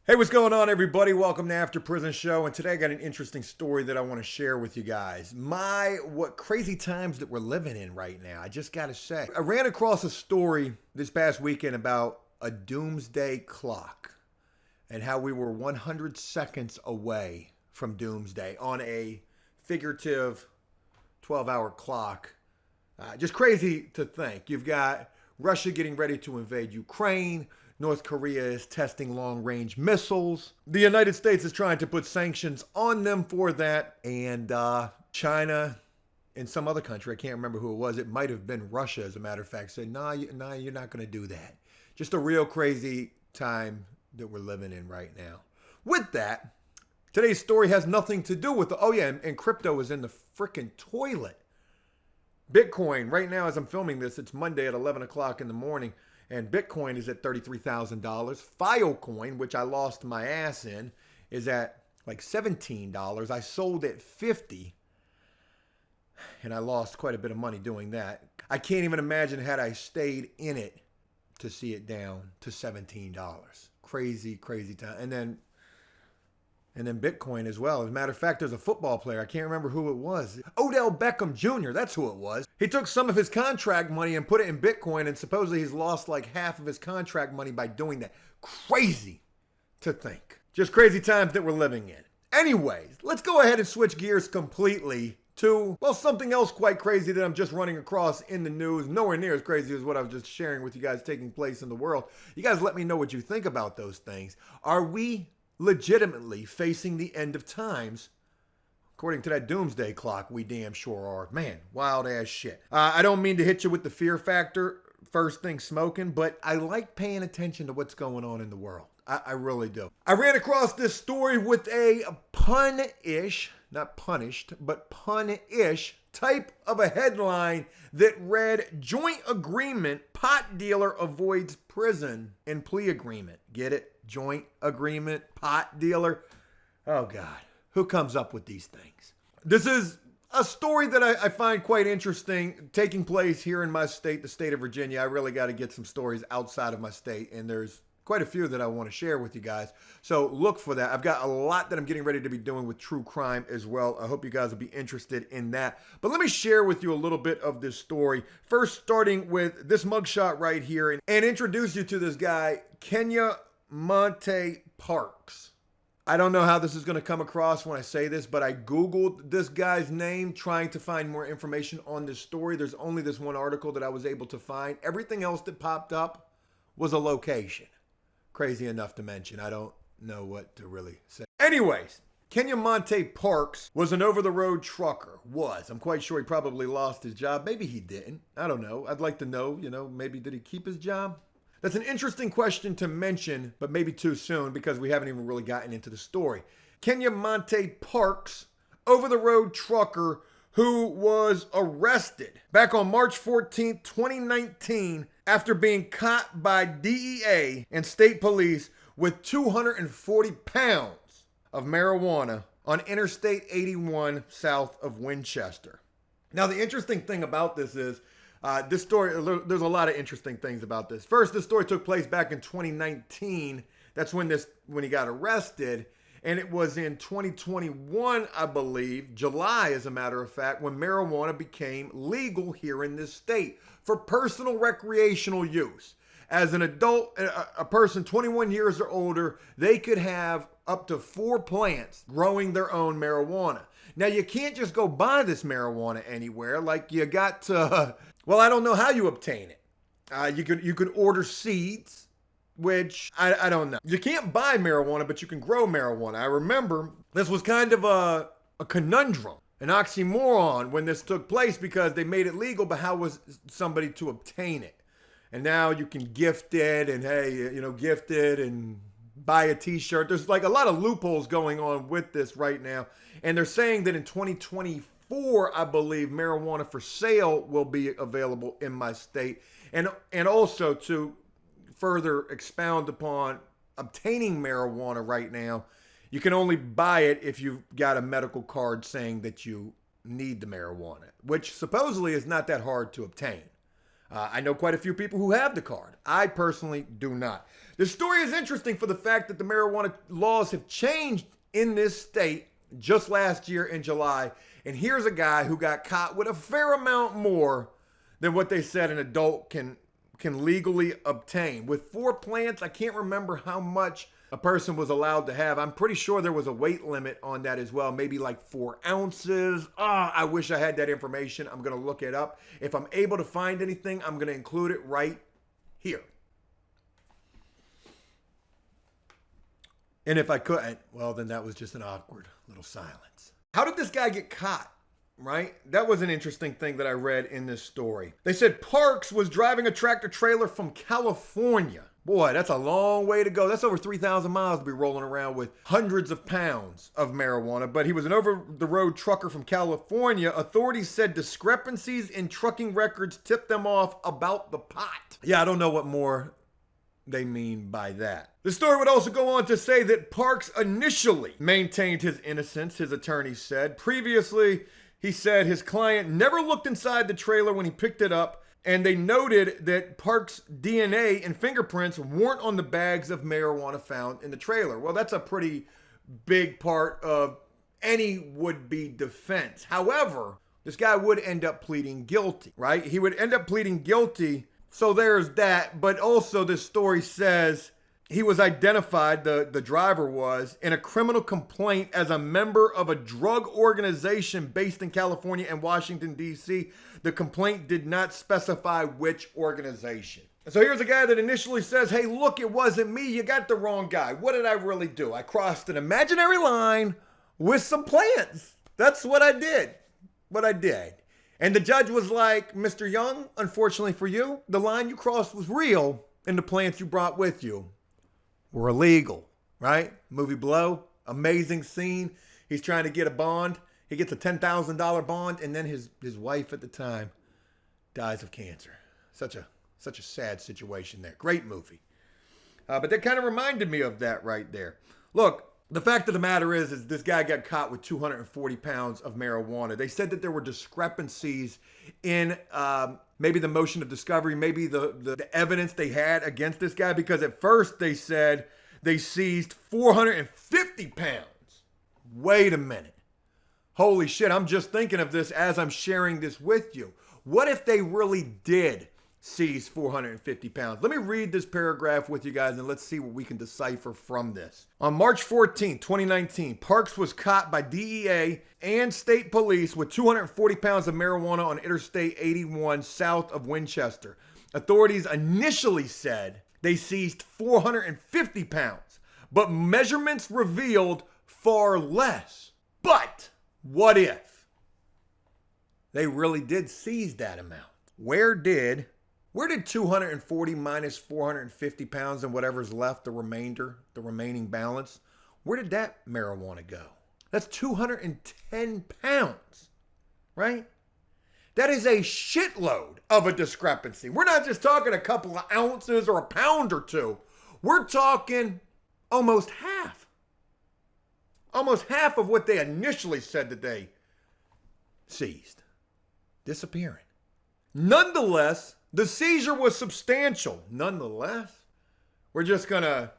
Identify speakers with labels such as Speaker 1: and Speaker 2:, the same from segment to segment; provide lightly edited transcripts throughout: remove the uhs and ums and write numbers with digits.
Speaker 1: Hey, what's going on, everybody? Welcome to After Prison Show. And today I got an interesting story that I want to share with you guys. What crazy times that we're living in right now. I just got to say, I ran across a story this past weekend about a doomsday clock and how we were 100 seconds away from doomsday on a figurative 12-hour clock. Just crazy to think. You've got Russia getting ready to invade Ukraine. North Korea is testing long-range missiles. The United States is trying to put sanctions on them for that. And China and some other country, I can't remember who it was. It might have been Russia, as a matter of fact, said, nah, you're not going to do that. Just a real crazy time that we're living in right now. With that, today's story has nothing to do with and crypto is in the freaking toilet. Bitcoin, right now as I'm filming this, it's Monday at 11 o'clock in the morning. And Bitcoin is at $33,000. Filecoin, which I lost my ass in, is at like $17. I sold at $50. And I lost quite a bit of money doing that. I can't even imagine had I stayed in it to see it down to $17. Crazy, crazy time. And then Bitcoin as well. As a matter of fact, there's a football player. I can't remember who it was. Odell Beckham Jr., that's who it was. He took some of his contract money and put it in Bitcoin, and supposedly he's lost like half of his contract money by doing that. Crazy to think. Just crazy times that we're living in. Anyways, let's go ahead and switch gears completely to, well, something else quite crazy that I'm just running across in the news. Nowhere near as crazy as what I was just sharing with you guys taking place in the world. You guys let me know what you think about those things. Are we legitimately facing the end of times? According to that doomsday clock, we damn sure are. Man, wild ass shit. I don't mean to hit you with the fear factor first thing smoking, but I like paying attention to what's going on in the world. I really do. I ran across this story with a pun-ish, not punished, but pun-ish type of a headline that read, "Joint agreement, pot dealer avoids prison in plea agreement." Get it? Joint agreement, pot dealer. Oh God, who comes up with these things? This is a story that I find quite interesting, taking place here in my state, the state of Virginia. I really got to get some stories outside of my state, and there's quite a few that I want to share with you guys. So look for that. I've got a lot that I'm getting ready to be doing with true crime as well. I hope you guys will be interested in that. But let me share with you a little bit of this story. First, starting with this mugshot right here and introduce you to this guy, Kenya Monte Parks. I don't know how this is going to come across when I say this, but I Googled this guy's name trying to find more information on this story. There's only this one article that I was able to find. Everything else that popped up was a location. Crazy enough to mention. I don't know what to really say. Anyways, Kenya Monte Parks was an over-the-road trucker. I'm quite sure he probably lost his job. Maybe he didn't. I don't know. I'd like to know, maybe did he keep his job? That's an interesting question to mention, but maybe too soon because we haven't even really gotten into the story. Kenya Monte Parks, over-the-road trucker who was arrested back on March 14th, 2019, after being caught by DEA and state police with 240 pounds of marijuana on Interstate 81 south of Winchester. Now, the interesting thing about this is, this story, there's a lot of interesting things about this. First, this story took place back in 2019. That's when he got arrested. And it was in 2021, I believe, July, as a matter of fact, when marijuana became legal here in this state for personal recreational use. As an adult, a person 21 years or older, they could have up to 4 plants growing their own marijuana. Now, you can't just go buy this marijuana anywhere. Like, you got to, well, I don't know how you obtain it. You could order seeds, which I don't know. You can't buy marijuana, but you can grow marijuana. I remember this was kind of a conundrum, an oxymoron when this took place because they made it legal, but how was somebody to obtain it? And now you can gift it and, hey, gift it and buy a t-shirt. There's like a lot of loopholes going on with this right now. And they're saying that in 2024, I believe, marijuana for sale will be available in my state. And also to further expound upon obtaining marijuana right now, you can only buy it if you've got a medical card saying that you need the marijuana, which supposedly is not that hard to obtain. I know quite a few people who have the card. I personally do not. The story is interesting for the fact that the marijuana laws have changed in this state just last year in July. And here's a guy who got caught with a fair amount more than what they said an adult can legally obtain. With 4 plants, I can't remember how much a person was allowed to have. I'm pretty sure there was a weight limit on that as well, maybe like 4 ounces. I wish I had that information. I'm going to look it up. If I'm able to find anything, I'm going to include it right here. And if I couldn't, well, then that was just an awkward little silence. How did this guy get caught? Right? That was an interesting thing that I read in this story. They said Parks was driving a tractor trailer from California. Boy, that's a long way to go. That's over 3,000 miles to be rolling around with hundreds of pounds of marijuana. But he was an over-the-road trucker from California. Authorities said discrepancies in trucking records tipped them off about the pot. Yeah, I don't know what more they mean by that. The story would also go on to say that Parks initially maintained his innocence, his attorney said. Previously, he said his client never looked inside the trailer when he picked it up, and they noted that Parks' DNA and fingerprints weren't on the bags of marijuana found in the trailer. Well, that's a pretty big part of any would-be defense. However, this guy would end up pleading guilty, right? He would end up pleading guilty, so there's that. But also this story says he was identified, the driver was, in a criminal complaint as a member of a drug organization based in California and Washington, D.C. The complaint did not specify which organization. And so here's a guy that initially says, hey, look, it wasn't me. You got the wrong guy. What did I really do? I crossed an imaginary line with some plants. That's what I did. And the judge was like, Mr. Young, unfortunately for you, the line you crossed was real and the plants you brought with you were illegal, right? Movie Blow, amazing scene. He's trying to get a bond. He gets a $10,000 bond, and then his wife at the time dies of cancer. Such a sad situation there. Great movie. But that kind of reminded me of that right there. Look, the fact of the matter is this guy got caught with 240 pounds of marijuana. They said that there were discrepancies in maybe the motion of discovery, maybe the evidence they had against this guy, because at first they said they seized 450 pounds. Wait a minute. Holy shit, I'm just thinking of this as I'm sharing this with you. What if they really did seize 450 pounds? Let me read this paragraph with you guys and let's see what we can decipher from this. On March 14, 2019, Parks was caught by DEA and state police with 240 pounds of marijuana on Interstate 81 south of Winchester. Authorities initially said they seized 450 pounds, but measurements revealed far less. But what if they really did seize that amount? Where did 240 minus 450 pounds and whatever's left, the remaining balance, where did that marijuana go? That's 210 pounds, right? That is a shitload of a discrepancy. We're not just talking a couple of ounces or a pound or two. We're talking almost half. Almost half of what they initially said that they seized. Disappearing. Nonetheless, the seizure was substantial. Nonetheless, we're just going to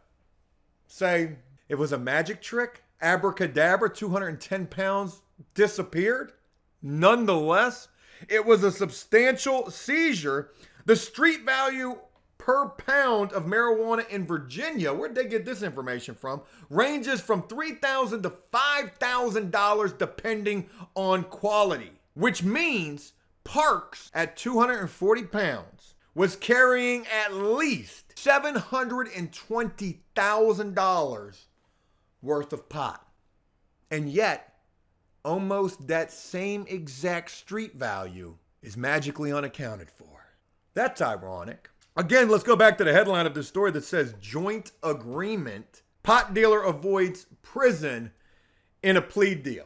Speaker 1: say it was a magic trick. Abracadabra, 210 pounds disappeared. Nonetheless, it was a substantial seizure. The street value per pound of marijuana in Virginia, where'd they get this information from, ranges from $3,000 to $5,000 depending on quality, which means Parks, at 240 pounds, was carrying at least $720,000 worth of pot. And yet, almost that same exact street value is magically unaccounted for. That's ironic. Again, let's go back to the headline of this story that says, joint agreement, pot dealer avoids prison in a plea deal.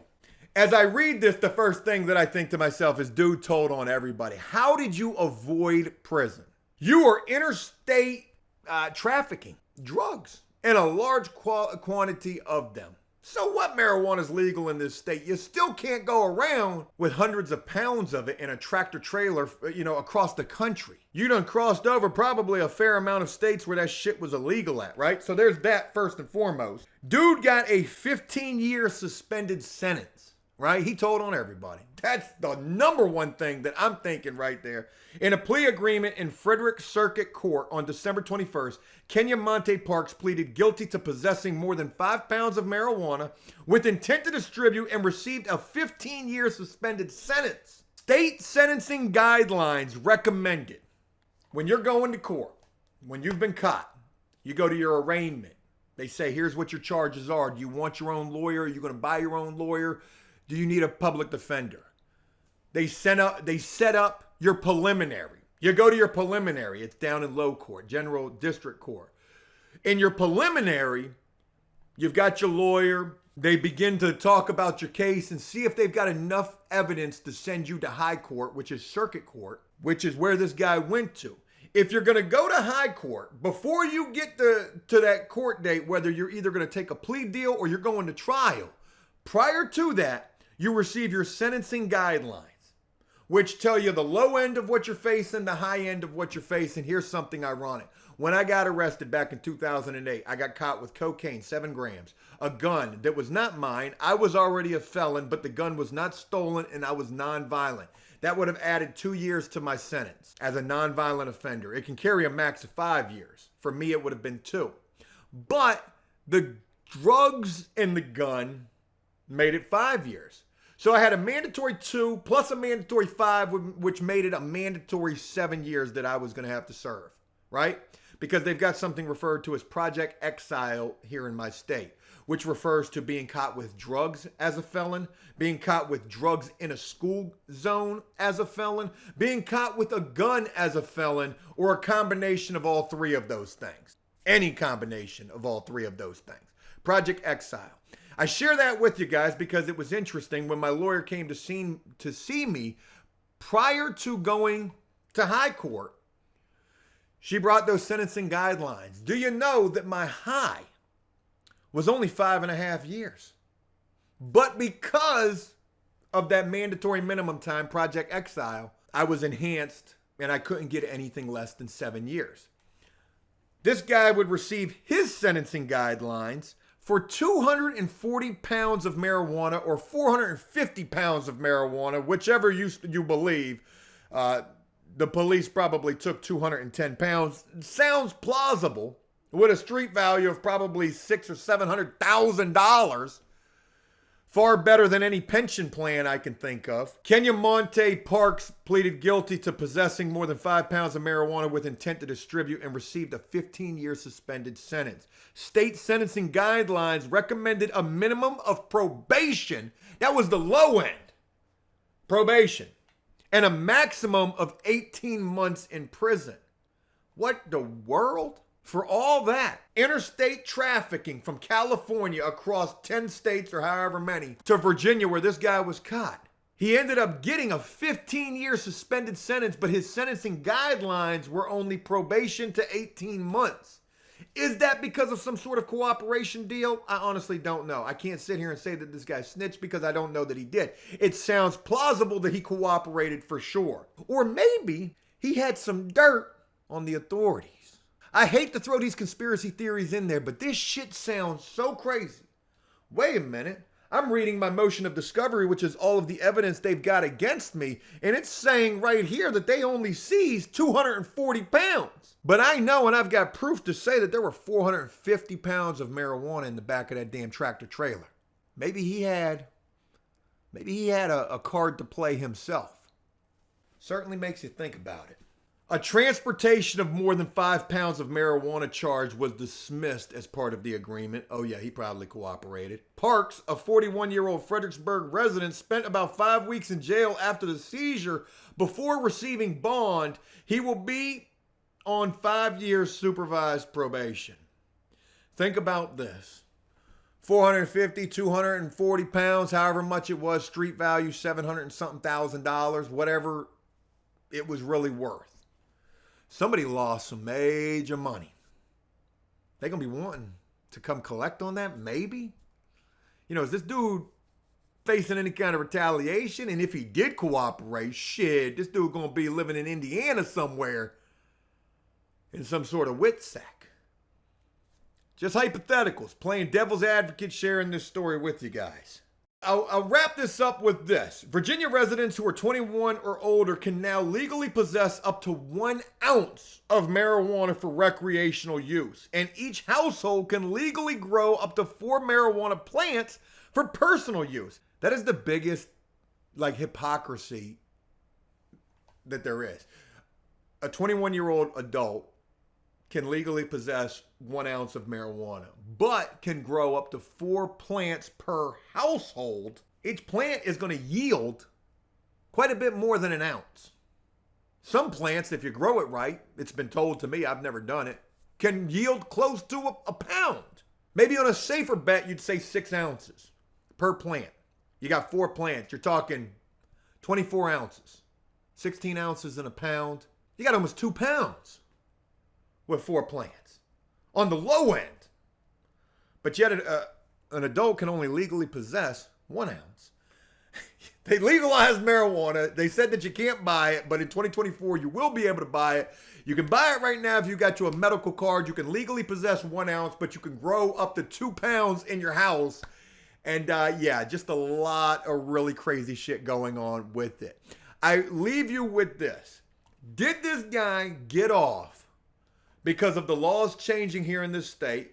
Speaker 1: As I read this, the first thing that I think to myself is, dude told on everybody. How did you avoid prison? You are interstate trafficking drugs and a large quantity of them. So what, marijuana's legal in this state? You still can't go around with hundreds of pounds of it in a tractor trailer, across the country. You done crossed over probably a fair amount of states where that shit was illegal at, right? So there's that first and foremost. Dude got a 15-year suspended sentence, right? He told on everybody. That's the number one thing that I'm thinking right there. In a plea agreement in Frederick Circuit Court on December 21st, Kenyamonte Parks pleaded guilty to possessing more than 5 pounds of marijuana with intent to distribute and received a 15-year suspended sentence. State sentencing guidelines recommended when you're going to court, when you've been caught, you go to your arraignment. They say, here's what your charges are. Do you want your own lawyer? Are you going to buy your own lawyer? Do you need a public defender? They set up your preliminary. You go to your preliminary. It's down in low court, general district court. In your preliminary, you've got your lawyer. They begin to talk about your case and see if they've got enough evidence to send you to high court, which is circuit court, which is where this guy went to. If you're going to go to high court, before you get to that court date, whether you're either going to take a plea deal or you're going to trial, prior to that, you receive your sentencing guidelines, which tell you the low end of what you're facing, the high end of what you're facing. Here's something ironic. When I got arrested back in 2008, I got caught with cocaine, 7 grams, a gun that was not mine. I was already a felon, but the gun was not stolen and I was nonviolent. That would have added 2 years to my sentence as a nonviolent offender. It can carry a max of 5 years. For me, it would have been 2. But the drugs and the gun made it 5 years. So I had a mandatory 2 plus a mandatory 5, which made it a mandatory 7 years that I was going to have to serve, right? Because they've got something referred to as Project Exile here in my state, which refers to being caught with drugs as a felon, being caught with drugs in a school zone as a felon, being caught with a gun as a felon, or a combination of all 3 of those things. Any combination of all 3 of those things. Project Exile. I share that with you guys because it was interesting when my lawyer came to see me prior to going to high court. She brought those sentencing guidelines. Do you know that my high was only 5.5 years? But because of that mandatory minimum time, Project Exile, I was enhanced and I couldn't get anything less than 7 years. This guy would receive his sentencing guidelines for 240 pounds of marijuana or 450 pounds of marijuana, whichever you believe. The police probably took 210 pounds. Sounds plausible with a street value of probably $600,000 or $700,000. Far better than any pension plan I can think of. Kenyamonte Parks pleaded guilty to possessing more than 5 pounds of marijuana with intent to distribute and received a 15-year suspended sentence. State sentencing guidelines recommended a minimum of probation. That was the low end. Probation. And a maximum of 18 months in prison. What the world? For all that, interstate trafficking from California across 10 states or however many to Virginia where this guy was caught. He ended up getting a 15-year suspended sentence, but his sentencing guidelines were only probation to 18 months. Is that because of some sort of cooperation deal? I honestly don't know. I can't sit here and say that this guy snitched because I don't know that he did. It sounds plausible that he cooperated for sure. Or maybe he had some dirt on the authorities. I hate to throw these conspiracy theories in there, but this shit sounds so crazy. Wait a minute. I'm reading my motion of discovery, which is all of the evidence they've got against me, and it's saying right here that they only seized 240 pounds. But I know, and I've got proof to say that there were 450 pounds of marijuana in the back of that damn tractor trailer. Maybe he had a card to play himself. Certainly makes you think about it. A transportation of more than 5 pounds of marijuana charge was dismissed as part of the agreement. Oh yeah, he probably cooperated. Parks, a 41-year-old Fredericksburg resident, spent about 5 weeks in jail after the seizure before receiving bond. He will be on 5 years supervised probation. Think about this. 450, 240 pounds, however much it was, street value, $700 and something thousand, whatever it was really worth. Somebody lost some major money. They're going to be wanting to come collect on that, maybe? is this dude facing any kind of retaliation? And if he did cooperate, shit, this dude gonna be living in Indiana somewhere in some sort of wit sack. Just hypotheticals, playing devil's advocate, sharing this story with you guys. I'll wrap this up with this. Virginia residents who are 21 or older can now legally possess up to 1 ounce of marijuana for recreational use. And each household can legally grow up to 4 marijuana plants for personal use. That is the biggest, hypocrisy that there is. A 21-year-old adult can legally possess 1 ounce of marijuana, but can grow up to 4 plants per household. Each plant is going to yield quite a bit more than 1 ounce. Some plants, if you grow it right, it's been told to me, I've never done it, can yield close to a pound. Maybe on a safer bet, you'd say 6 ounces per plant. You got 4 plants, you're talking 24 ounces, 16 ounces in a pound. You got almost 2 pounds with 4 plants on the low end. But yet an adult can only legally possess 1 ounce. They legalized marijuana. They said that you can't buy it, but in 2024, you will be able to buy it. You can buy it right now if you got you a medical card. You can legally possess 1 ounce, but you can grow up to 2 pounds in your house. And just a lot of really crazy shit going on with it. I leave you with this. Did this guy get off because of the laws changing here in this state,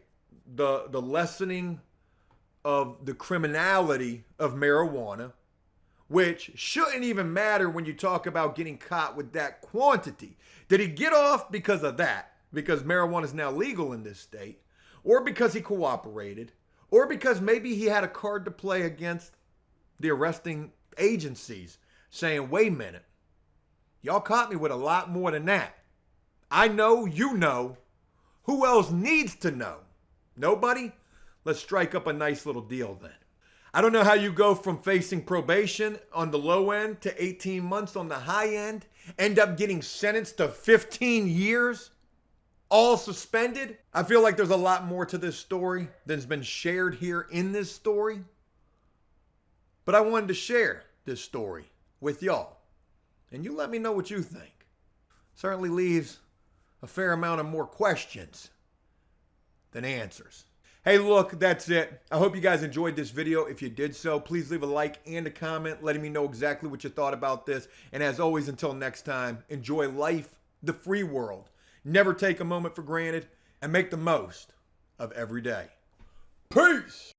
Speaker 1: the lessening of the criminality of marijuana, which shouldn't even matter when you talk about getting caught with that quantity? Did he get off because of that, because marijuana is now legal in this state, or because he cooperated, or because maybe he had a card to play against the arresting agencies saying, wait a minute, y'all caught me with a lot more than that. I know, you know. Who else needs to know? Nobody? Let's strike up a nice little deal then. I don't know how you go from facing probation on the low end to 18 months on the high end, end up getting sentenced to 15 years, all suspended. I feel like there's a lot more to this story than's been shared here in this story. But I wanted to share this story with y'all. And you let me know what you think. Certainly leaves a fair amount of more questions than answers. Hey, look, that's it. I hope you guys enjoyed this video. If you did so, please leave a like and a comment letting me know exactly what you thought about this. And as always, until next time, enjoy life, the free world. Never take a moment for granted and make the most of every day. Peace!